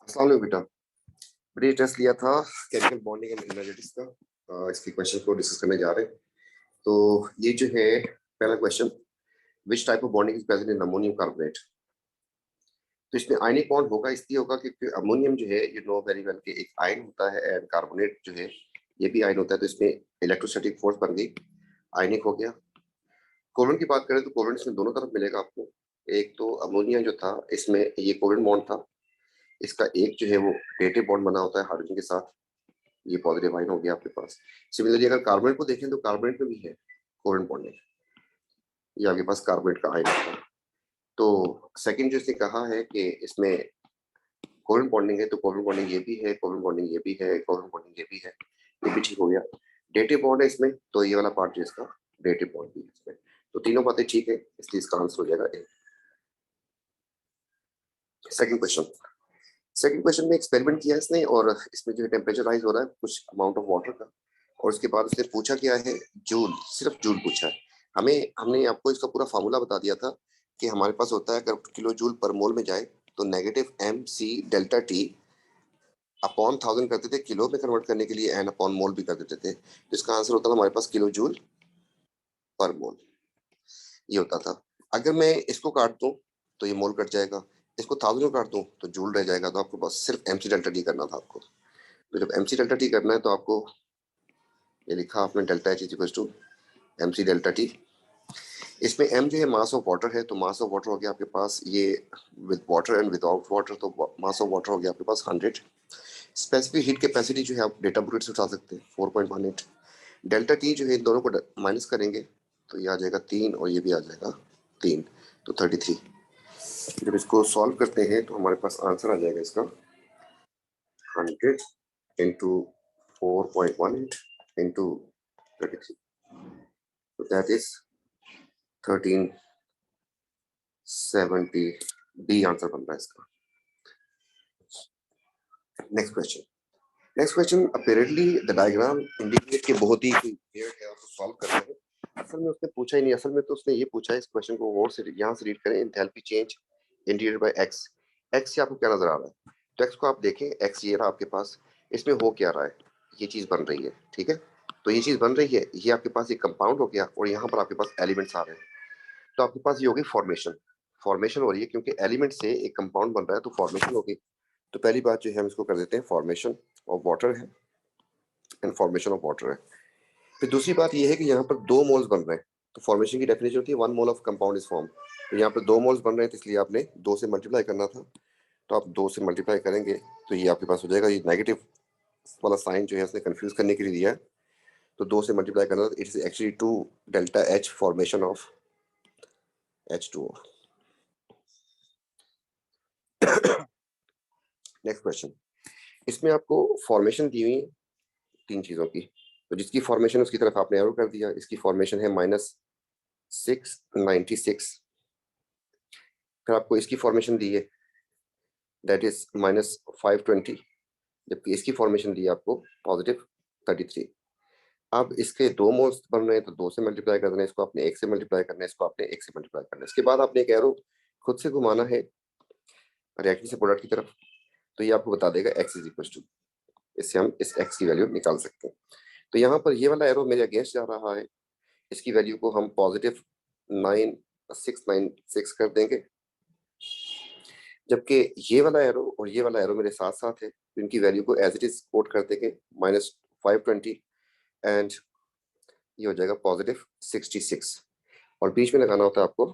अस्सलाम वालेकुम बेटा। बड़ी टेस्ट लिया था केमिकल बॉन्डिंग एंड एनर्जेटिक्स का। इसके क्वेश्चन को डिस्कस करने जा रहे हैं। तो ये जो है पहला question, which type of bonding is present in ammonium carbonate. तो इसमें आयनिक बॉन्ड होगा, इसलिए होगा क्योंकि अमोनियम जो है यू नो वेरी वेल कि एक आयन होता है एंड कार्बोनेट जो है ये भी आयन होता है। तो इसमें इलेक्ट्रोस्टैटिक फोर्स बन गई, आयनिक हो गया। कोलन की बात करें तो कोलन इसमें दोनों तरफ मिलेगा आपको। एक तो अमोनिया जो था इसमें ये कोलन बॉन्ड था, इसका एक जो है वो नेगेटिव बॉन्ड बना होता है हाइड्रोजन के साथ, ये पॉजिटिव आयन हो गया आपके पास। सिमिलरली अगर कार्बोनेट को देखें तो कार्बोनेट में भी है कोवेलेंट बॉन्डिंग, ये आपके पास कार्बोनेट का आयन होता है। तो सेकंड जो इसने कहा है कि इसमें कोवेलेंट बॉन्डिंग है, तो कोवेलेंट बॉन्डिंग ये भी है, कोवेलेंट बॉन्डिंग ये भी है, कोवेलेंट बॉन्डिंग ये भी है, ये भी ठीक हो गया। डेटिव बॉन्ड है इसमें, तो ये वाला पार्ट जो इसका डेटिव बॉन्ड भी है इसमें। तो तीनों बातें ठीक है, इसलिए इसका आंसर हो जाएगा ए। सेकंड क्वेश्चन, सेकंड क्वेश्चन में एक्सपेरिमेंट किया है इसने और इसमें जो है टेम्परेचर राइज हो रहा है कुछ अमाउंट ऑफ वाटर का, और उसके बाद उसने पूछा क्या है, जूल, सिर्फ जूल पूछा है। हमने आपको इसका पूरा फार्मूला बता दिया था कि हमारे पास होता है, अगर किलो जूल पर मोल में जाए तो negative M C delta T upon 1000 करते थे, किलो में कन्वर्ट करने के लिए एन अपॉन मोल भी कर देते थे। तो इसका आंसर होता था हमारे पास किलो जूल पर मोल, ये होता था। अगर मैं इसको काट दूं तो ये मोल कट जाएगा, इसको 1000 में काट दूं तो जूल रह जाएगा। तो आपको बस सिर्फ एम सी डेल्टा टी करना था आपको। तो जब एम सी डेल्टा टी करना है तो आपको ये लिखा आपने, delta H is equal to M C delta T. इसमें m जो है मास ऑफ वाटर है, तो मास ऑफ वाटर हो गया आपके पास ये with water and without water, तो मास ऑफ वाटर हो गया आपके पास 100। स्पेसिफिक हीट कैपेसिटी जो है आप डेटा बुलेट से उठा सकते हैं 4.18। डेल्टा टी जो है इन दोनों को माइनस करेंगे तो ये आ जाएगा 3 और ये भी आ जाएगा 3, तो 33। जब इसको सॉल्व करते हैं तो हमारे पास आंसर आ जाएगा इसका 100 इंटू 4.18 इंटू 33, तो दैट इज 1370। डी आंसर बन रहा है इसका। Next question, next question apparently the diagram indicate के बहुत ही weird है और सॉल्व कर रहे हैं। असल में उसने पूछा ही नहीं, असल में तो उसने ये पूछा है, इस क्वेश्चन को और से यहाँ से रीड करें, enthalpy change indicated by x. X से आपको क्या नजर आ रहा है, तो एक्स को आप देखें, एक्स ये रहा आपके पास, इसमें हो क्या रहा है, ये चीज बन रही है, ठीक है। तो ये चीज बन रही है, ये आपके पास एक कंपाउंड हो गया और यहाँ पर आपके पास एलिमेंट्स आ रहे हैं। तो आपके पास ये होगी फॉर्मेशन, फॉर्मेशन हो रही है क्योंकि एलिमेंट से एक कंपाउंड बन रहा है तो फॉर्मेशन होगी। तो पहली बात जो है हम इसको कर देते हैं, फॉर्मेशन ऑफ वाटर है एंड फॉर्मेशन ऑफ वाटर है। फिर दूसरी बात ये है कि यहाँ पर 2 मोल्स बन रहे हैं, तो फॉर्मेशन की डेफिनेशन होती है 1 mole of compound is form. तो यहाँ पर 2 मोल्स बन रहे हैं, तो इसलिए आपने 2 से मल्टीप्लाई करना था। तो आप 2 से मल्टीप्लाई करेंगे तो ये आपके पास हो जाएगा, ये नेगेटिव वाला साइन जो है उसने कंफ्यूज करने के लिए दिया है, तो 2 से मल्टीप्लाई करना, it is actually 2 delta H formation of H2O। Next question, इसमें आपको फॉर्मेशन दी हुई 3 चीजों की, तो जिसकी फॉर्मेशन उसकी तरफ आपने एरो कर दिया। इसकी फॉर्मेशन है -696, फिर आपको इसकी फॉर्मेशन दी है दैट इज -520, जबकि इसकी फॉर्मेशन दी है आपको +33। अब इसके 2 मोल्स बन रहे हैं तो 2 से मल्टीप्लाई करना है, इसको आपने 1 से मल्टीप्लाई करना है, इसको आपने 1 से मल्टीप्लाई करना है। इसके बाद आपने एक एरो खुद से घुमाना है रिएक्टेंट से प्रोडक्ट की तरफ, तो ये आपको बता देगा x इज इक्वल टू, इससे हम इस x की वैल्यू निकाल सकते हैं। तो यहाँ पर ये वाला एरो मेरे अगेंस्ट जा रहा है, इसकी वैल्यू को हम +9696 कर देंगे, जबकि ये वाला एरो और ये वाला एरो मेरे साथ साथ है, तो इनकी वैल्यू को एज इट इज कोट कर देंगे -520 एंड ये हो जाएगा +66, और बीच में लगाना होता है आपको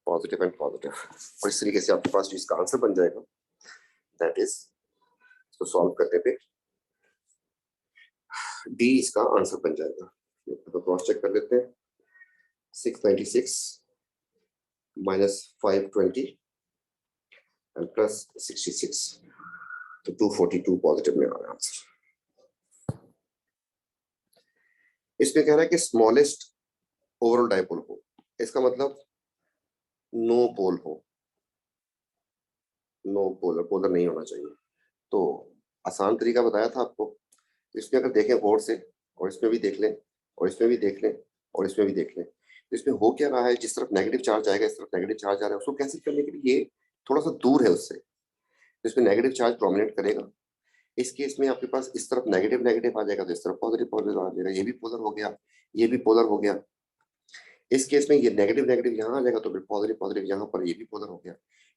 पॉजिटिव एंड पॉजिटिव, और इस तरीके से आपके पास जो इसका आंसर बन जाएगा दैट इज, इसको सॉल्व करने पे डी इसका आंसर बन जाएगा। तो क्रॉस चेक कर लेते हैं, 696 -520 एंड +66, तो 242 पॉजिटिव में आ रहा है आंसर। इसमें कह रहा है कि स्मॉलेस्ट ओवरऑल डायपोल हो, इसका मतलब नो पोल हो, नो पोलर, पोलर नहीं होना चाहिए। तो आसान तरीका बताया था आपको, इसमें अगर देखें गौर से, और इसमें भी देख लें, और इसमें भी देख लें, और इसमें भी देख लें, तो इसमें हो क्या रहा है, जिस तरफ नेगेटिव चार्ज आएगा इस तरफ नेगेटिव चार्ज आ रहा है, उसको कैंसिल करने के लिए ये थोड़ा सा दूर है उससे, तो इसमें नेगेटिव चार्ज प्रोमिनेंट करेगा। इस केस में आपके पास इस तरफ नेगेटिव नेगेटिव आ जाएगा, तो इस तरफ पॉजिटिव पॉजिटिव आ जाएगा, ये भी पोलर हो गया, ये भी पोलर हो गया। इस केस में ये नेगेटिव नेगेटिव यहाँ आ जाएगा, तो फिर पॉजिटिव पॉजिटिव यहाँ पर, ये भी पोलर हो गया।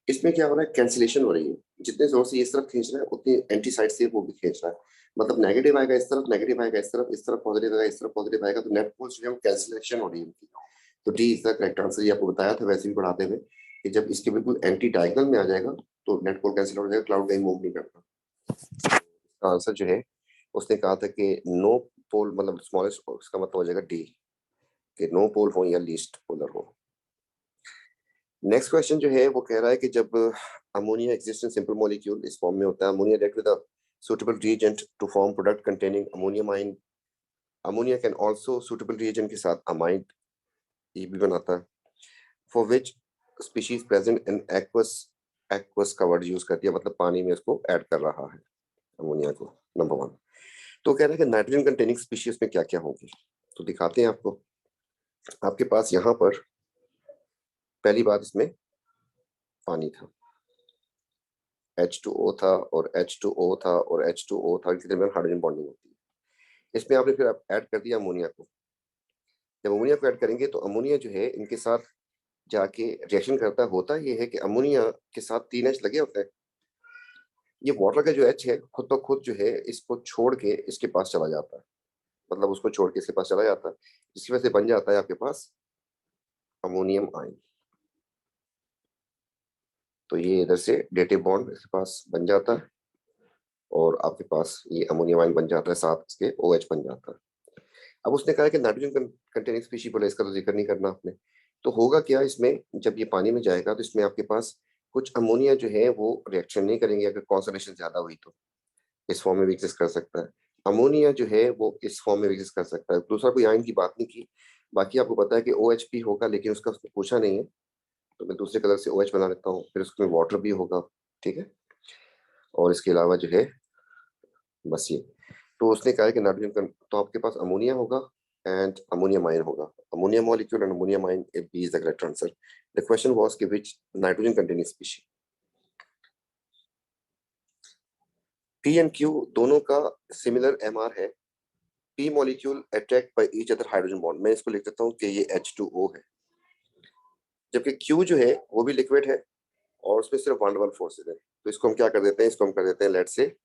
इसमें क्या हो रहा है, कैंसिलेशन हो रही है, जितने जोर से इस तरफ खींच रहा है उतनी एंटी साइड से वो भी खींच रहा है। मतलब नेगेटिव आएगा इस तरफ, नेगेटिव आएगा इस तरफ पॉजिटिव आएगा, इस तरफ पॉजिटिव आएगा, तो नेट पोल्स जो है कैंसिलेशन हो रही है उनकी। तो D is the correct answer. ये आपको बताया था वैसे भी पढ़ाते हुए कि जब इसके बिल्कुल एंटी डायगोनल में आ जाएगा तो नेट पोल कैंसिल हो जाएगा, क्लाउड कहीं मूव नहीं करता। इसका आंसर जो है उसने कहा था कि नो पोल, मतलब स्मॉलेस्ट, उसका मतलब हो जाएगा डी, कि नो पोल हो या लीस्ट पोलर हो। नेक्स्ट क्वेश्चन जो है वो कह रहा है कि जब ammonia exist in simple molecule, इस फॉर्म में होता है, ammonia react with a suitable reagent to form product containing ammonium ion. Ammonia can also suitable reagent के साथ amide ये भी बनाता है, for which species present in aqueous covered use करती है, मतलब पानी में इसको ऐड कर रहा है अमोनिया को, नंबर 1। तो कह रहा है कि नाइट्रोजन कंटेनिंग स्पीशीज में क्या क्या होंगी, तो दिखाते हैं आपको। आपके पास यहाँ पर पहली बात इसमें पानी था, H2O था और H2O था और H2O था, इनके दरमियान हाइड्रोजन बॉन्डिंग होती है। इसमें आपने फिर ऐड कर दिया अमोनिया को। जब अमोनिया को ऐड करेंगे तो अमोनिया जो है इनके साथ जाके रिएक्शन करता है। होता ये है कि अमोनिया के साथ 3 H लगे होते हैं। ये वाटर का जो H है खुद ब खुद जो है इसको छोड़ के इसके पास चला जाता है, मतलब उसको छोड़ के इसके पास चला जाता है, जिसकी वजह से बन जाता है आपके पास अमोनियम आयन। तो ये इधर से डेटिव बॉन्ड इसके पास बन जाता है और आपके पास ये अमोनियम आयन बन जाता है, साथ इसके OH बन जाता है। अब उसने कहा कि नाइट्रोजन कंटेनिंग स्पीशी, बोले इसका तो जिक्र नहीं करना आपने। तो होगा क्या इसमें, जब ये पानी में जाएगा तो इसमें आपके पास कुछ अमोनिया जो है वो रिएक्शन नहीं करेंगे, अगर कॉन्सेंट्रेशन ज्यादा हुई तो इस फॉर्म में भी एग्जिस्ट कर सकता है। अमोनिया जो है वो इस फॉर्म में एग्जिस्ट कर सकता है। दूसरा कोई आयन की बात नहीं की, बाकी आपको पता है कि OHP होगा, लेकिन उसका उसने पूछा नहीं है, तो मैं दूसरे कलर से OH बना लेता हूँ, फिर उसमें वाटर भी होगा, ठीक है। और इसके अलावा जो है बस ये, तो उसने कहा है कि नाइट्रोजन, तो आपके पास अमोनिया होगा एंड अमोनियम आयन होगा, ammonia molecule and ammonium ion, B is the correct answer. The question was कि which nitrogen containing species. P and Q दोनों का सिमिलर एमआर है। P molecule attract by each other hydrogen bond, मैं इसको लिख देता हूँ कि ये H2O है, जबकि क्यू जो है वो भी लिक्विड है और उसमें सिर्फ वन डबल फोर्सेज है। तो इसको हम क्या कर देते हैं, इसको हम कर देते हैं लेट से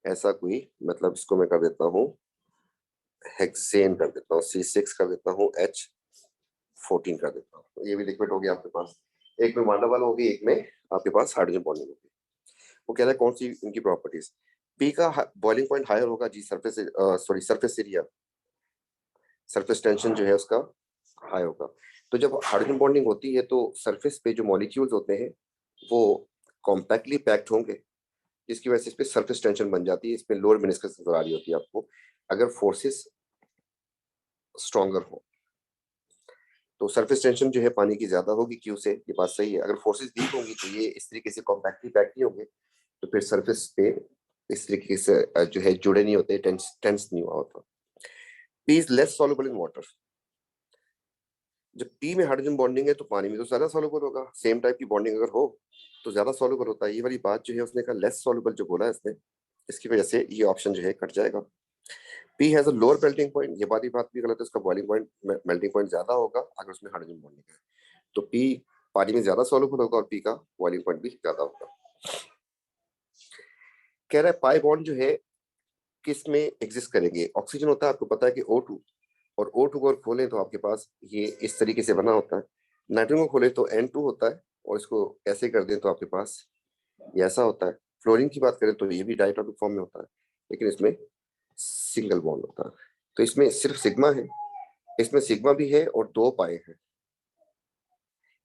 ऐसा कोई, मतलब इसको मैं कर देता हूँ हेक्सेन कर देता हूँ, C6 कर देता हूँ, H14 कर देता हूँ। ये भी लिक्विड हो गया आपके पास, एक में वन डबल होगी, एक में आपके पास हाइड्रोजन बॉन्डिंग होगी। वो कह रहा है कौन सी इनकी प्रॉपर्टीज। पी का बॉइलिंग पॉइंट हायर होगा जी, सरफेस एरिया, सरफेस टेंशन जो है उसका हाई होगा। तो जब हाइड्रोजन बॉन्डिंग होती है तो सरफेस पे जो मॉलिक्यूल्स होते हैं वो कॉम्पैक्टली पैक्ड होंगे, जिसकी वजह से इस पे सरफेस टेंशन बन जाती है, इसमें लोअर मेनिस्कस नजर आ रही होती है आपको। अगर फोर्सेस स्ट्रॉन्गर हो तो सरफेस टेंशन जो है पानी की ज्यादा होगी क्यू से, ये बात सही है। अगर फोर्सेस वीक होंगी तो ये इस तरीके से कॉम्पैक्टली पैक्ड नहीं होंगे, तो फिर सरफेस पे इस तरीके से जो है जुड़े नहीं होते, टेंस नहीं हुआ होता। P is less soluble in water. जब पी में हाइड्रोजन बॉन्डिंग है तो पानी में तो ज्यादा सॉल्युबल होगा, सेम टाइप की बॉन्डिंग अगर हो तो ज्यादा सॉल्युबल होता है। ये वाली बात जो है उसने कहा लेस सॉल्युबल जो बोला है इसने, इसकी वजह से ये ऑप्शन जो है कट जाएगा। P has a lower melting point, ये बात भी गलत है, उसका बॉइलिंग पॉइंट मेल्टिंग पॉइंट ज्यादा होगा अगर उसमें हाइड्रोजन बॉन्डिंग है। तो पी पानी में ज्यादा सॉल्युबल होगा और पी का बॉइलिंग पॉइंट भी ज्यादा होगा। कह रहा है पाई बॉन्ड जो है किस में एग्जिस्ट करेंगे। ऑक्सीजन होता है, आपको पता है कि O2, और O2 को अगर खोलें तो आपके पास ये इस तरीके से बना होता है। नाइट्रोजन को खोले तो N2 होता है और इसको ऐसे कर दें तो आपके पास ये ऐसा होता है। फ्लोरीन की बात करें तो ये भी डायटॉपिक फॉर्म में होता है, लेकिन इसमें सिंगल बॉन्ड होता है। तो इसमें सिर्फ सिग्मा है, इसमें सिग्मा भी है और 2 पाए हैं,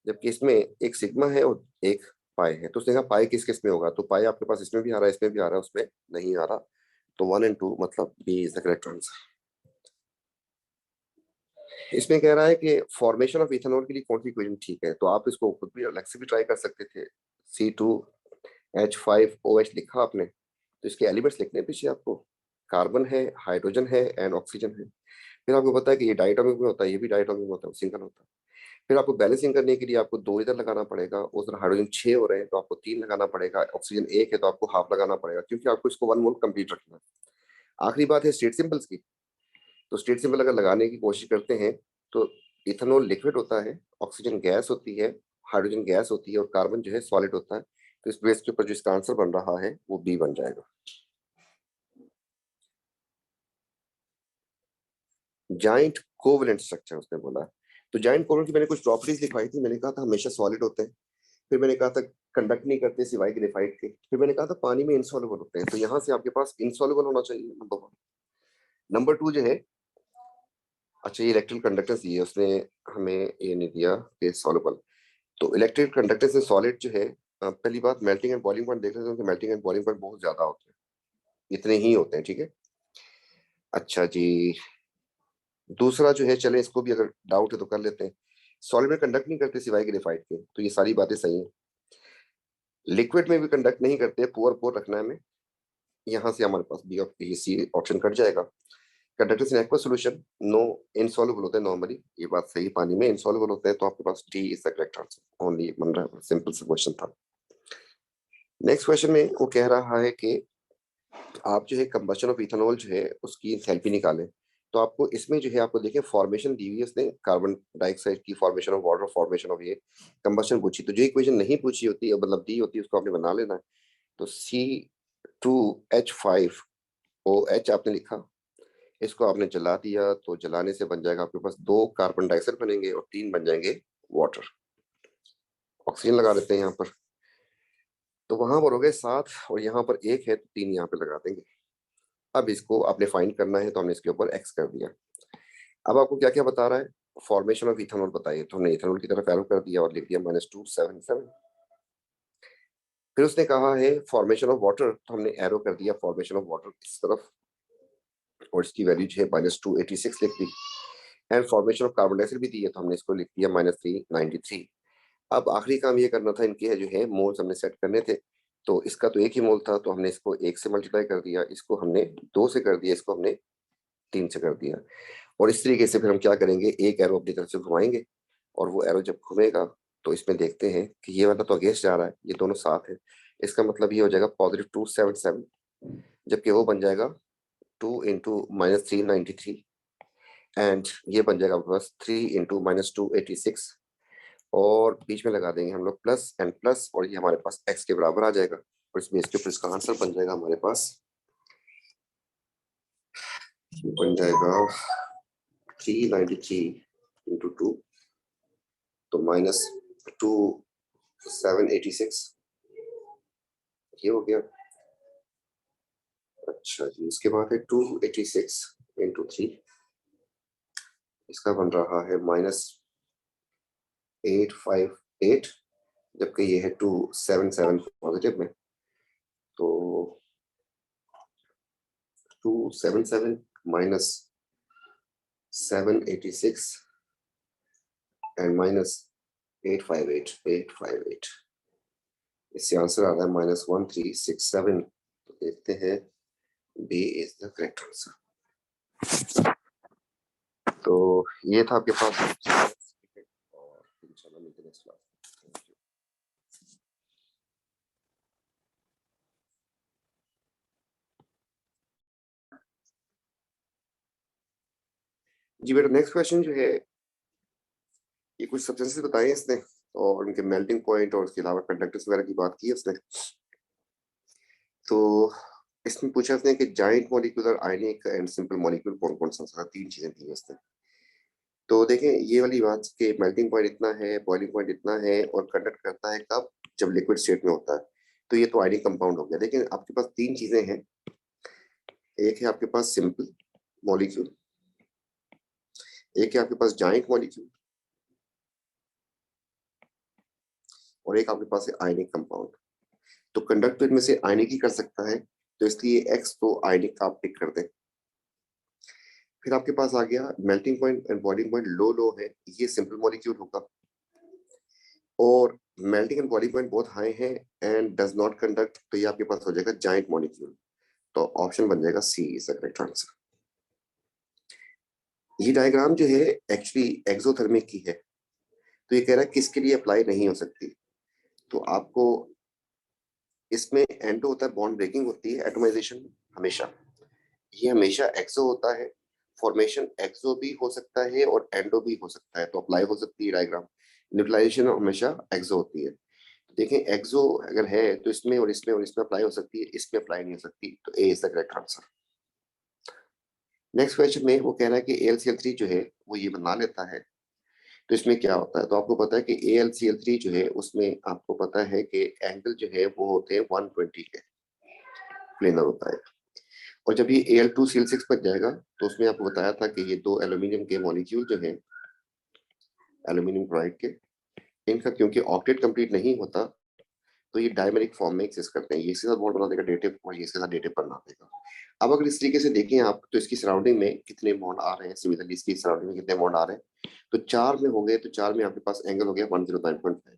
जबकि इसमें एक सिग्मा है और एक पाए है। तो उसने कहा पाए किस किस में होगा, तो पाए आपके पास इसमें भी आ रहा है, इसमें भी आ रहा है, उसमें नहीं आ रहा। तो 1 and 2 मतलब B is the correct answer. इसमें कह रहा है कि फॉर्मेशन ऑफ इथेनॉल के लिए कौन सी इक्वेशन ठीक है, तो आप इसको खुद भी अलग से भी ट्राई कर सकते थे। C2H5OH लिखा आपने, तो इसके एलिमेंट्स लिखने हैं पीछे आपको, कार्बन है, हाइड्रोजन है एंड ऑक्सीजन है। फिर आपको पता है कि ये डायटोमिक में होता है, ये भी डायटोमिक में होता है, सिंगल होता है। फिर आपको बैलेंसिंग करने के लिए आपको 2 इधर लगाना पड़ेगा, उधर हाइड्रोजन 6 हो रहे हैं तो आपको 3 लगाना पड़ेगा, ऑक्सीजन 1 है तो आपको हाफ लगाना पड़ेगा, क्योंकि आपको इसको 1 मोल कंप्लीट रखना है। आखिरी बात है स्टेट सिंबल्स की। तो स्टेट सिंबल अगर लगाने की कोशिश करते हैं तो इथेनॉल लिक्विड होता है, ऑक्सीजन गैस होती है, हाइड्रोजन गैस होती है और कार्बन जो है सॉलिड होता है। तो इस बेस के ऊपर जो इसका आंसर बन रहा है वो बी बन जाएगा। जाइंट कोवलेंट स्ट्रक्चर उसने बोला। तो जाइंट कोवलेंट की मैंने कुछ प्रॉपर्टीज लिखवाई थी। मैंने कहा था हमेशा सॉलिड होते हैं, फिर मैंने कहा था कंडक्ट नहीं करते सिवाय ग्रेफाइट के, फिर मैंने कहा था पानी में इनसॉल्युबल होते हैं। तो यहाँ से आपके पास इनसॉल्युबल होना चाहिए नंबर 1। नंबर 2 जो है, अच्छा ये इलेक्ट्रिकल कंडक्टेंस दिए उसने, हमें ये नहीं दिया कि सॉल्युबल। तो इलेक्ट्रिक कंडक्टेंस से सॉलिड जो है, पहली बात मेल्टिंग एंड बॉइलिंग पॉइंट देख लेते हैं कि मेल्टिंग एंड बॉइलिंग पॉइंट बहुत ज्यादा होते हैं, इतने ही होते हैं, ठीक है। अच्छा जी, दूसरा जो है, चले इसको भी अगर डाउट है तो कर लेते हैं। सॉलिड में कंडक्ट नहीं करते सिवाय ग्रेफाइट के, तो ये सारी बातें सही हैं। लिक्विड में भी कंडक्ट नहीं करते, पुअर पुअर रखना है हमें। यहाँ से हमारे पास B of C option cut जाएगा। Conductance in aqueous solution no insoluble होते हैं नॉर्मली, ये बात सही, पानी में इनसॉल्युबल होते हैं, तो आपके पास D is the correct answer. Only बन रहा है, सिंपल सा क्वेश्चन था। नेक्स्ट क्वेश्चन में वो कह रहा है कि आप जो है कंबशन ऑफ इथेनॉल जो है उसकी एंथैल्पी निकालें। तो आपको इसमें जो है, आपको देखें फॉर्मेशन दी हुई है उसने, कार्बन डाइऑक्साइड की formation of water, formation of ये कंबशन पूछी। तो जो इक्वेशन नहीं पूछी होती मतलब दी होती है उसको आपने बना लेना है। तो C2H5OH आपने लिखा, इसको आपने जला दिया तो जलाने से बन जाएगा आपके पास 2 कार्बन डाइऑक्साइड बनेंगे और 3 बन जाएंगे वाटर। ऑक्सीजन लगा देते हैं यहाँ पर, तो वहां पर हो गए 7 और यहाँ पर 1 है तो 3 यहाँ पे लगा देंगे। अब इसको आपने फाइंड करना है तो हमने इसके ऊपर एक्स कर दिया। अब आपको क्या क्या बता रहा है, फॉर्मेशन ऑफ इथेनॉल बताइए, तो हमने इथेनॉल की तरफ एरो कर दिया और लिख दिया -277। फिर उसने कहा है फॉर्मेशन ऑफ वाटर, तो हमने एरो कर दिया फॉर्मेशन ऑफ वाटर इस तरफ, और इसकी वैल्यू जो है -286 लिख दी। And formation of carbon dioxide भी दी है तो हमने इसको लिख दिया -393। अब आखिरी काम ये करना था, इनके जो है मोल्स हमने सेट करने थे। तो इसका तो एक ही मोल था तो हमने इसको 1 से मल्टीप्लाई कर दिया, इसको हमने 2 से कर दिया, इसको हमने 3 से कर दिया। और इस तरीके से फिर हम क्या करेंगे, एक एरो अपनी तरफ से घुमाएंगे और वो एरो जब घूमेगा तो इसमें देखते हैं कि ये वाला तो अगेंस्ट जा रहा है, ये दोनों साथ है, इसका मतलब ये हो जाएगा +277, जबकि वो बन जाएगा 2 × -393, एंड ये बन जाएगा आपके पास 3 × -286, और बीच में लगा देंगे हम लोग प्लस एंड प्लस, और ये हमारे पास एक्स के बराबर आ जाएगा, और इसमें इसके ऊपर इसका आंसर बन जाएगा हमारे पास, बन जाएगा 393 × 2, तो -2786, ये हो गया। अच्छा जी, इसके बाद है 286 × 3, इसका बन रहा है -858, जबकि ये है 277 पॉजिटिव में, तो 277 -786 एंड -858, इससे आंसर आ रहा है -1367। तो देखते हैं, B is the correct answer. तो ये था आपके पास, और इंशाल्लाह मिलते हैं नेक्स्ट क्लास। जी बेटा, नेक्स्ट क्वेश्चन जो है, ये कुछ सब्सटेंसेस बताए हैं इसने और उनके मेल्टिंग पॉइंट और उसके अलावा कंडक्टेंस वगैरह की बात की है उसने। तो इसमें पूछा उसने कि giant molecular, ionic and simple molecule कौन कौन सा, 3 चीजें दी हैं उसने। तो देखें ये वाली बात कि मेल्टिंग पॉइंट इतना है, बॉइलिंग पॉइंट इतना है, और कंडक्ट करता है कब, जब लिक्विड स्टेट में होता है। तो ये तो आयनिक कंपाउंड हो गया। लेकिन आपके पास 3 चीजें हैं, एक है आपके पास सिंपल मॉलिक्यूल, एक है आपके पास जाइंट मॉलिक्यूल, और एक आपके पास है आयनिक कंपाउंड। तो कंडक्ट तो इनमें से आयनिक ही कर सकता है, तो इसलिए एक्स तो आयनिक का आप टिक कर दें। फिर आपके पास आ गया melting point and boiling point low low है, ये सिंपल मॉलिक्यूल होगा। और मेल्टिंग एंड बॉइलिंग पॉइंट बहुत हाई है एंड डज नॉट कंडक्ट, तो ये आपके पास हो जाएगा जाइंट मॉलिक्यूल। तो ऑप्शन बन जाएगा सी इज द करेक्ट आंसर। ये डायग्राम जो है एक्चुअली एक्सोथर्मिक की है, तो ये कह रहा है किसके लिए अप्लाई नहीं हो सकती। तो आपको इसमें एंडो होता है, बॉन्ड ब्रेकिंग होती है एटोमाइजेशन हमेशा, ये हमेशा एक्सो होता है। फॉर्मेशन एक्सो भी हो सकता है और एंडो भी हो सकता है, तो अप्लाई हो सकती है डायग्राम। न्यूट्रलाइजेशन हमेशा एक्सो होती है। देखें एक्सो अगर है तो इसमें और इसमें और इसमें अप्लाई हो सकती है, इसमें अप्लाई नहीं हो सकती, तो A is the correct answer. Next question में वो कह रहा है कि AlCl3 जो है वो ये बना लेता है, तो इसमें क्या होता है। तो आपको पता है कि AlCl3 जो है उसमें आपको पता है कि एंगल जो है वो होते हैं 120 के, प्लेनर होता है। और जब ये Al2Cl6 बन जाएगा तो उसमें आपको बताया था कि ये दो एल्यूमिनियम के मॉलिक्यूल जो है एल्यूमिनियम क्लोराइड के, इनका क्योंकि ऑक्टेट कंप्लीट नहीं होता तो ये डायमेरिक फॉर्म में एक्सिस्ट करते हैं। ये इसके साथ बॉन्ड बना देगा डेटिव और ये इसके साथ डेटिव बना देगा। अब अगर इस तरीके से देखें आप तो इसकी सराउंडिंग में कितने बॉन्ड आ रहे हैं, सिमिलरली इसकी सराउंडिंग में कितने बॉन्ड आ रहे हैं, तो 4 में हो गए, तो 4 में आपके पास एंगल हो गया 109.5।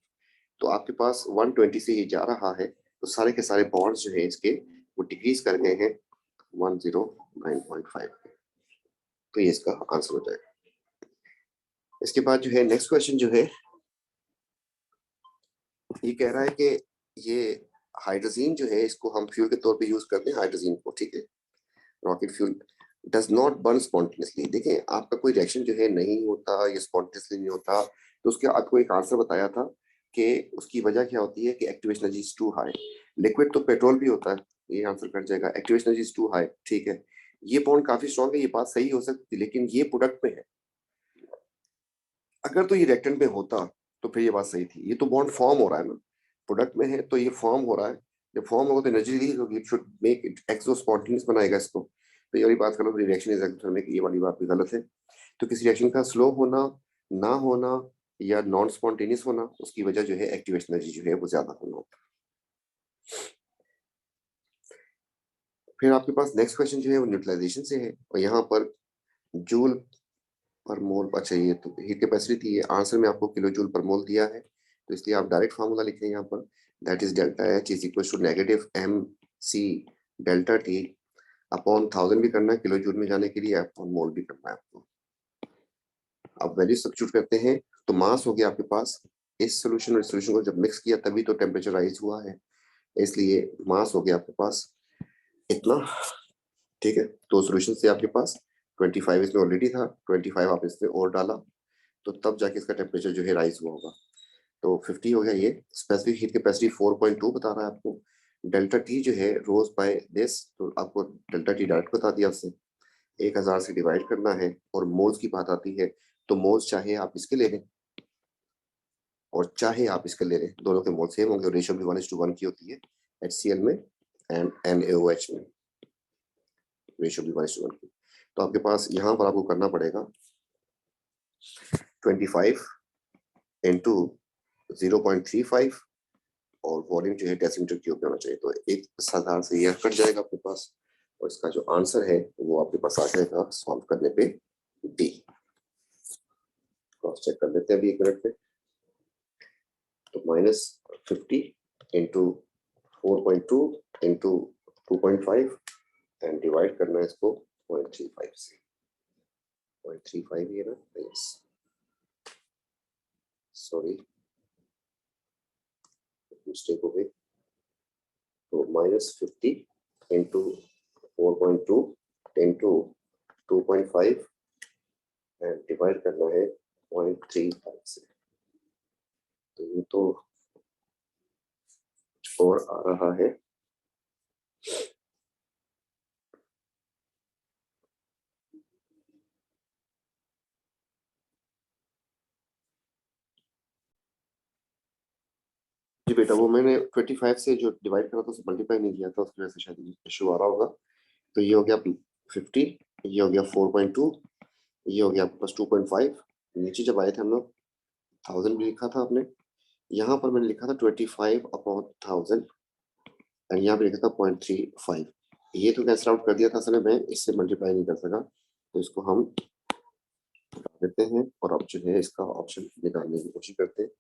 तो आपके पास 120 से ये जा रहा है, तो सारे के सारे बॉन्ड्स जो है इसके वो डिक्रीज कर गए हैं 109.5। तो ये इसका आंसर हो जाएगा। इसके बाद जो है नेक्स्ट क्वेश्चन जो है ये कह रहा है कि ये हाइड्रोजन जो है इसको हम फ्यूल के तौर पे यूज करते हैं हाइड्रोजन को, ठीक है, rocket fuel does not burn spontaneously. देखें आपका कोई रिएक्शन जो है नहीं होता, ये स्पॉन्टेनियसली नहीं होता, तो उसके आपको एक आंसर बताया था कि उसकी वजह क्या होती है कि activation energy is too high. Liquid तो पेट्रोल भी होता है, ये आंसर कर जाएगा, activation energy is too high, ठीक है। ये बॉन्ड काफी स्ट्रॉन्ग है, ये बात सही हो सकती है, लेकिन ये प्रोडक्ट में है। अगर तो ये रिएक्टेंट में होता तो फिर ये बात सही थी। ये तो बॉन्ड फॉर्म हो रहा है ना, प्रोडक्ट में है तो ये फॉर्म हो रहा है, जब फॉर्म होगा तो एनर्जी रिलीज होगी, it should make it exo spontaneous बनाएगा इसको। तो ये वाली बात करो, रिएक्शन इज एक्सोथर्मिक, ये वाली बात भी गलत है। तो किसी रिएक्शन का स्लो होना, ना होना या नॉन स्पॉन्टेनियस होना, उसकी वजह जो है एक्टिवेशन एनर्जी जो है वो ज्यादा होना होता है। फिर आपके पास नेक्स्ट क्वेश्चन जो है वो न्यूट्रलाइजेशन से है, और यहाँ पर जूल पर मोल, अच्छा ये तो हीट कैपेसिटी थी, ये आंसर में आपको किलो जूल पर मोल दिया है, तो इसलिए आप डायरेक्ट फार्मूला लिखें यहाँ पर, that is delta H is equal to negative M C delta T upon 1000 भी करना है किलो जूल में जाने के लिए, अपॉन मोल भी करना है आपको। अब वैल्यू सब्स्टिट्यूट करते हैं तो मास हो गया आपके पास, इस सोल्यूशन और इस सोल्यूशन को जब मिक्स किया तभी तो टेम्परेचर राइज हुआ है, इसलिए मास हो गया आपके पास इतना, ठीक है। तो सोल्यूशन से आपके पास 25 इसमें ऑलरेडी था, 25 आप इसमें और डाला, तो तब जाके इसका टेम्परेचर जो है राइज हुआ होगा। तो 50 हो गया। ये स्पेसिफिक हीट कैपेसिटी 4.2 बता रहा है आपको। डेल्टा टी जो है रोज बाय दिस, तो आपको डेल्टा टी डायरेक्ट बता दिया उससे, 1000 से डिवाइड करना है, और मोल्स की बात आती है तो मोल्स चाहे आप इसके ले लें और चाहे आप इसके ले लें, दोनों के मोल सेम होंगे, और रेशियो भी 1:1 की होती है HCl में एंड NaOH में, रेशियो भी 1:1 की। तो आपके पास यहाँ पर आपको करना पड़ेगा 25 इंटू 0.35 और वॉल्यूम जो है डेसीमीटर क्यूब में होना चाहिए, तो 1000 से ये कट जाएगा आपके पास, और इसका जो आंसर है वो आपके पास आ जाएगा सॉल्व करने पे डी। क्रॉस चेक कर लेते हैं अभी 1 मिनट में। तो -50 इंटू 4.2 इंटू 2.5 एंड डिवाइड करना है इसको 0.35 से, 0.35 ये ना, यस सॉरी मिस्टेक हो गई। तो -50 इंटू 4.2 इंटू 2.5 एंड डिवाइड करना है 0.35 से। तो ये तो और आ रहा है जी बेटा, वो मैंने 25 से जो डिवाइड करा था उसे मल्टीप्लाई नहीं किया था, उसकी वजह से शायद इशू आ रहा होगा। तो ये हो गया 50, ये हो गया 4.2, ये हो गया प्लस 2.5। नीचे जब आए थे हम लोग 1000 भी लिखा था आपने, यहाँ पर मैंने लिखा था 25/1000 एंड यहाँ पे लिखा था 0.35। ये तो कैंसिल आउट कर दिया था, असल में मैं इससे मल्टीप्लाई नहीं कर सका, तो इसको हम हटा देते हैं और अब जो है इसका ऑप्शन निकालने की कोशिश करते हैं।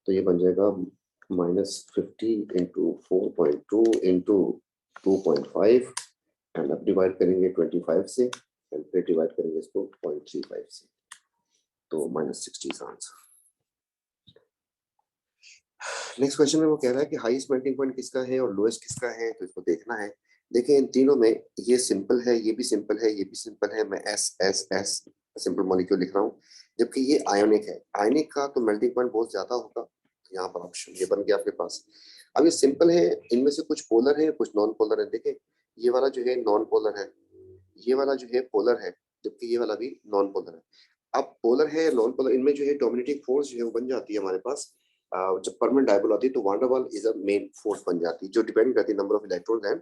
तो ये बन जाएगा -50 इंटू 4.2 इंटू 2.5 एंड अब डिवाइड करेंगे 25 से एंड फिर डिवाइड करेंगे इसको 0.35 से, तो -60 आंसर। नेक्स्ट क्वेश्चन में वो कह रहा है कि हाईएस्ट मेल्टिंग पॉइंट किसका है और लोएस्ट किसका है, तो इसको देखना है। देखिए इन तीनों में ये सिंपल है, ये भी सिंपल है, ये भी सिंपल है। मैं S S S simple molecule लिख रहा हूँ, जबकि ये आयोनिक है। आयोनिक का तो मेल्टिंग पॉइंट बहुत ज्यादा होगा, तो यहाँ पर ऑप्शन ये बन गया आपके पास। अब ये सिंपल है, इनमें से कुछ पोलर है, कुछ नॉन पोलर है। देखें ये वाला जो है नॉन पोलर है, ये वाला जो है पोलर है, जबकि ये वाला भी नॉन पोलर है। अब पोलर है नॉन पोलर, इनमें जो है डोमिनेटिंग फोर्स जो है वो बन जाती है हमारे पास। जब परमानेंट डायपोल आती है तो van der Waals is a main force बन जाती है, जो डिपेंड करती है number of electrons and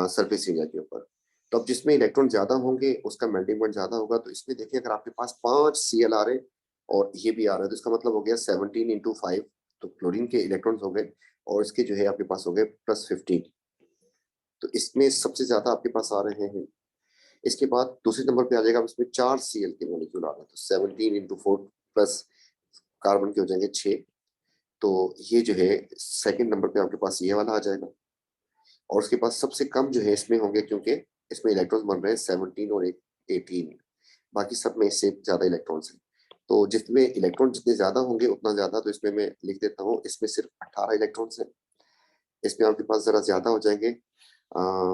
surface area के ऊपर। तो अब जिसमें इलेक्ट्रॉन ज्यादा होंगे उसका मेल्टिंग पॉइंट ज्यादा होगा। तो इसमें देखिए अगर आपके पास 5 Cl आ रहे और ये भी आ रहा है, तो इसका मतलब हो गया 17 इंटू 5, तो क्लोरीन के इलेक्ट्रॉन्स हो गए, और इसके जो है आपके पास हो गए +15। तो इसमें सबसे ज्यादा आपके पास आ रहे हैं। इसके बाद दूसरे नंबर पे आ जाएगा, इसमें 4 Cl के मॉलिक्यूल आ रहे हैं, तो 17 इंटू 4 प्लस कार्बन के हो जाएंगे 6। तो ये जो है सेकंड नंबर पे आपके पास ये वाला आ जाएगा। और उसके पास सबसे कम जो है इसमें होंगे, क्योंकि इसमें इलेक्ट्रॉन्स बन रहे हैं 17 और 18, बाकी सब में इससे ज्यादा इलेक्ट्रॉन्स हैं। तो जिसमें इलेक्ट्रॉन जितने ज्यादा होंगे उतना ज्यादा, तो इसमें मैं लिख देता हूँ, इसमें सिर्फ 18 इलेक्ट्रॉन्स हैं। इसमें आपके पास जरा ज्यादा हो जाएंगे,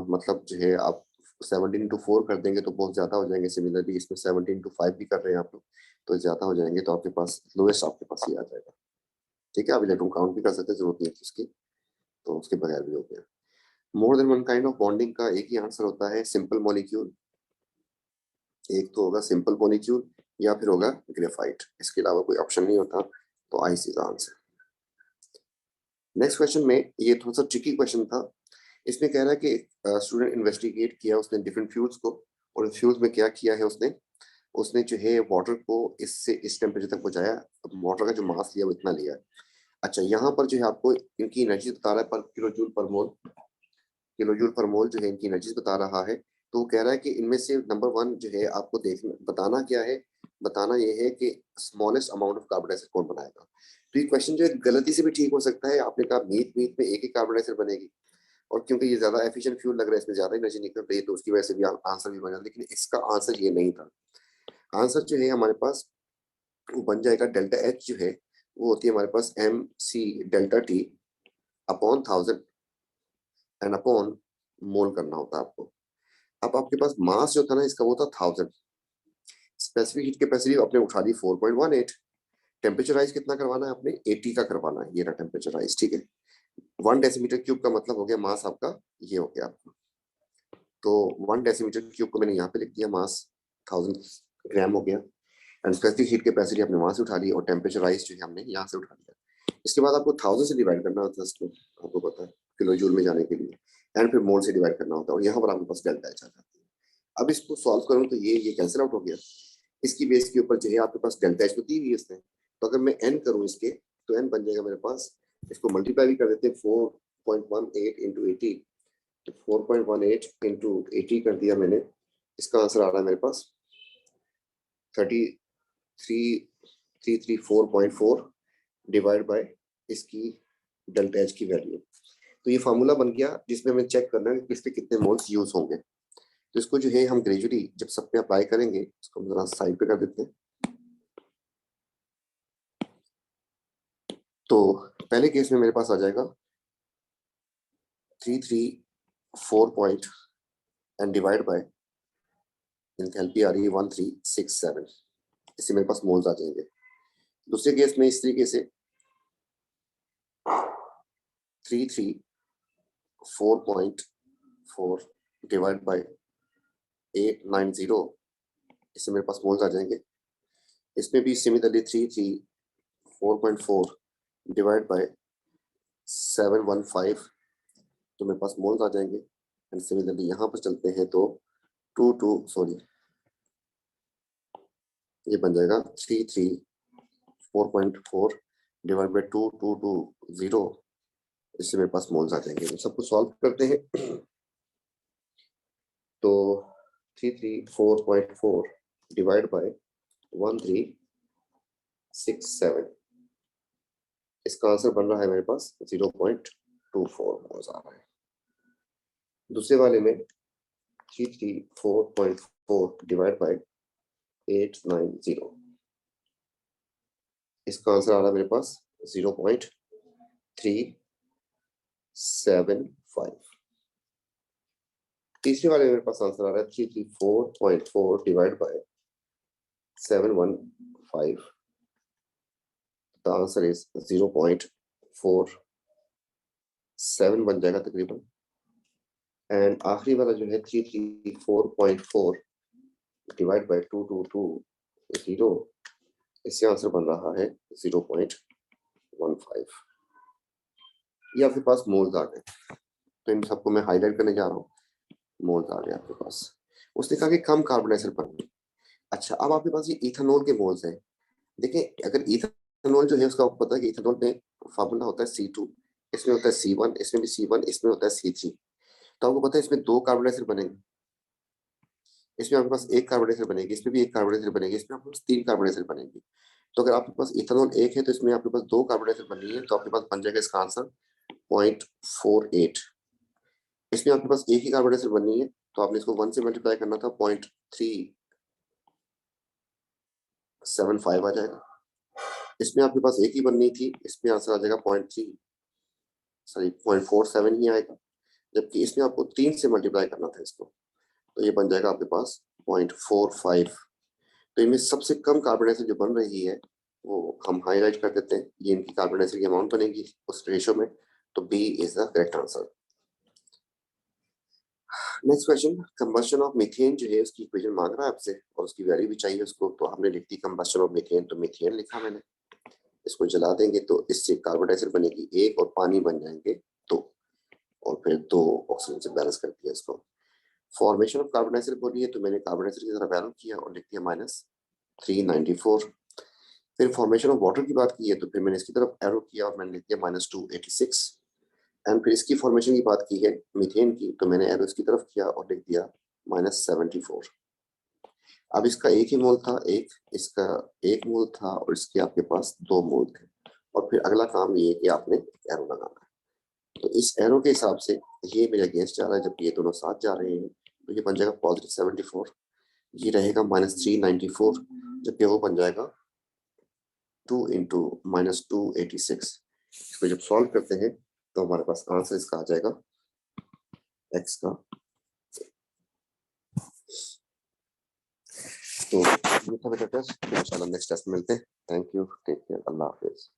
मतलब जो है आप 17 इंटू 4 कर देंगे तो बहुत ज्यादा हो जाएंगे। सिमिलरली इसमें 17 इंटू 5 भी कर रहे हैं आप लोग, तो ज्यादा हो जाएंगे। तो आपके पास लोएस्ट आपके पास ये आ जाएगा। ठीक है, आप इलेक्ट्रॉन काउंट भी कर सकते हैं, जरूरत नहीं है उसकी, तो उसके बगैर भी हो गया। More than one kind of bonding का एक ही आंसर होता है, सिंपल मॉलिक्यूल। एक तो होगा सिंपल मॉलिक्यूल या फिर होगा ग्रेफाइट, इसके अलावा कोई ऑप्शन नहीं होता। तो आई सी का आंसर। नेक्स्ट क्वेश्चन में ये थोड़ा सा ट्रिकी क्वेश्चन था। इसमें कह रहा है कि स्टूडेंट इन्वेस्टिगेट किया उसने डिफरेंट फ्यूल्स को, और फ्यूल्स में क्या किया है उसने, उसने जो है वाटर को इससे इस टेम्परेचर तक पहुंचाया। अब वाटर का जो मास लिया वो इतना लिया है। अच्छा, यहाँ पर जो है आपको इनकी एनर्जी बता रहा है पर किलो जूल पर मोल, किलो जूल पर मोल जो है इनकी एनर्जी बता रहा है। तो वो कह रहा है कि इनमें से नंबर 1 जो है आपको देखना बताना क्या है, बताना ये है कि smallest amount of carbon dioxide कौन बनाएगा। तो ये क्वेश्चन जो है गलती से भी ठीक हो सकता है। आपने कहा मीट मीट में एक ही कार्बन डाइऑक्साइड बनेगी, और क्योंकि ये ज्यादा एफिशिएंट फ्यूल लग रहा है, इसमें ज्यादा एनर्जी निकल रही है, तो उसकी वजह से भी आंसर भी बना। लेकिन इसका आंसर ये नहीं था। आंसर जो है हमारे पास वो बन जाएगा डेल्टा एच जो है वो होती है हमारे पास M C delta T upon 1000 and upon mole करना होता है आपको। अब आपके पास मास जो था ना इसका वो था 1000, स्पेसिफिक हीट कैपेसिटी आपने उठा ली 4.18। टेम्परेचराइज कितना करवाना है आपने, 80 का करवाना है। ये रहा टेम्परेचराइज, ठीक है। 1 डेसीमीटर क्यूब का मतलब हो गया मास आपका, ये हो गया आपका। तो 1 डेसीमीटर क्यूब को मैंने यहाँ पे लिख दिया, मास 1000 ग्राम हो गया। एंड स्पेसिफिक हीट कैपेसिटी आपने वहां से उठा ली, और टेम्परेचराइज जो है हमने यहाँ से उठा लिया। इसके बाद आपको 1000 से डिवाइड करना होता है इसको, आपको पता है किलो जूल में जाने के लिए, एंड फिर मोल से डिवाइड करना होता है, और यहाँ पर आपके पास डेल्टा एच आ जाती है। अब इसको सॉल्व करूँ तो ये कैंसिल आउट हो गया। इसकी बेस के ऊपर जो है आपके पास डेल्टा एच तो दी हुई है इसने, तो अगर मैं एन करूँ इसके, तो एन बन जाएगा मेरे पास, इसको मल्टीप्लाई भी कर देते हैं 4.18 इंटू 80, तो 4.18 इंटू 80 कर दिया मैंने। इसका आंसर आ रहा है मेरे पास 33,334.4 डिवाइड बाय इसकी डेल्टा एच की वैल्यू। तो ये फार्मूला बन गया जिसमें हमें चेक करना है कि किस पे कितने मोल्स यूज होंगे। तो इसको जो है हम ग्रेजुअली जब सब पे अप्लाई करेंगे, इसको हम जरा साइड पे कर देते हैं। तो पहले केस में मेरे पास आ जाएगा 334 point and divide by enthalpy आ रही है 1367, इससे मेरे पास मोल्स आ जाएंगे। दूसरे केस में इस तरीके से 334.4 डिवाइड बाय 890, इससे मेरे पास मोल्स आ जाएंगे। इसमें भी सिमिलरली 334.4 डिवाइड बाय 715, तो मेरे पास मोल्स आ जाएंगे। एंड सिमिलरली यहाँ पर चलते हैं तो ये बन जाएगा 334.4 डिवाइड बाय 2220, इससे मेरे पास मोल्स आ जाएंगे। सब कुछ सॉल्व करते हैं तो 334.4 डिवाइड बाय 1367, इसका आंसर बन रहा है मेरे पास 0.24 मोल्स आ रहा है। दूसरे वाले में 334.4 डिवाइड बाय 890, इसका आंसर आ रहा है मेरे पास 0.24 375। तीसरे वाले में मेरे पास आंसर आ रहा है 334.4 divide by 715। The answer is 0.47 बन जाएगा तकरीबन। एंड आखिरी वाला जो है 334.4 डिवाइड बाय 2220, इससे आंसर बन रहा है 0.15। ये आपके पास मोल्स आ गए, तो इन सबको मैं हाईलाइट करने जा रहा हूँ। मोल्स आ गए आपके पास। उसने कहा कि कम कार्बन डाइऑक्साइड बनेंगे। अच्छा, अब आपके पास ये इथेनॉल के मोल्स हैं। देखिए, अगर इथेनॉल जो है उसका आपको पता है कि इथेनॉल में फार्मूला होता है C2, इसमें होता है C1, इसमें भी C1, इसमें होता है C3। तो आपको पता है इसमें 2 कार्बन डाइऑक्साइड बनेंगे, इसमें आपके पास 1 कार्बन डाइऑक्साइड बनेगी, इसमें भी 1 कार्बन डाइऑक्साइड बनेगी, इसमें आपके पास 3 कार्बन डाइऑक्साइड बनेगी। तो अगर आपके पास इथेनॉल 1 है तो इसमें आपके पास 2 कार्बन डाइऑक्साइड बनी है, तो आपके पास बन जाएगा इसका आंसर 0.48। इसमें आपके पास 1 ही कार्बन डाइऑक्साइड बनी है, तो आपने इसको 1 से मल्टीप्लाई करना था, 0.375 आ जाएगा। इसमें आपके पास 1 ही बननी थी, इसमें आंसर आ जाएगा 0.47 ही आएगा। जबकि इसमें आपको 3 से मल्टीप्लाई करना था इसको, तो ये बन जाएगा आपके पास 0.45। तो इनमें सबसे कम कार्बन डाइऑक्साइड जो बन रही है वो हम हाईलाइट कर देते हैं, ये इनकी कार्बन डाइऑक्साइड की अमाउंट बनेगी उस रेशियो में। तो B is the correct answer. Next question, combustion of methane जो है उसकी इक्वेशन मांग रहा है आपसे और उसकी वैल्यू भी चाहिए उसको। तो हमने लिख दी कंबशन ऑफ मीथेन, तो मीथेन लिखा मैंने। इसको जला देंगे तो इससे कार्बन डाइऑक्साइड बनेगी 1 और पानी बन जाएंगे 2, और फिर 2 ऑक्सीजन से बैलेंस कर दिया इसको। फॉर्मेशन ऑफ कार्बन डाइऑक्साइड बोली है, तो मैंने कार्बन डाइऑक्साइड की तरह वैल्यू किया और लिख दिया -394। फिर फॉर्मेशन ऑफ वाटर की बात की है, तो फिर मैंने इसकी तरफ एरो किया और मैंने लिख दिया -286। एंड फिर इसकी फॉर्मेशन की बात की है मीथेन की, तो मैंने एरो इसकी तरफ किया और लिख दिया -74। अब इसका एक ही मोल था, इसका 1 मोल था और इसके आपके पास 2 मोल थे। और फिर अगला काम ये है कि आपने एरो लगाना है। तो इस एरो के हिसाब से ये मेरे अगेंस्ट जा रहा है, जबकि ये दोनों साथ जा रहे हैं, तो ये बन जाएगा +74। ये रहेगा -394, जबकि वो बन जाएगा 2 इंटू -286। इसको जब सॉल्व करते हैं तो हमारे पास आंसर इसका आ जाएगा x का। तो ये था बेटा टेस्ट, इंशाल्लाह नेक्स्ट टेस्ट मिलते हैं। थैंक यू, टेक केयर, अल्लाह हाफिज।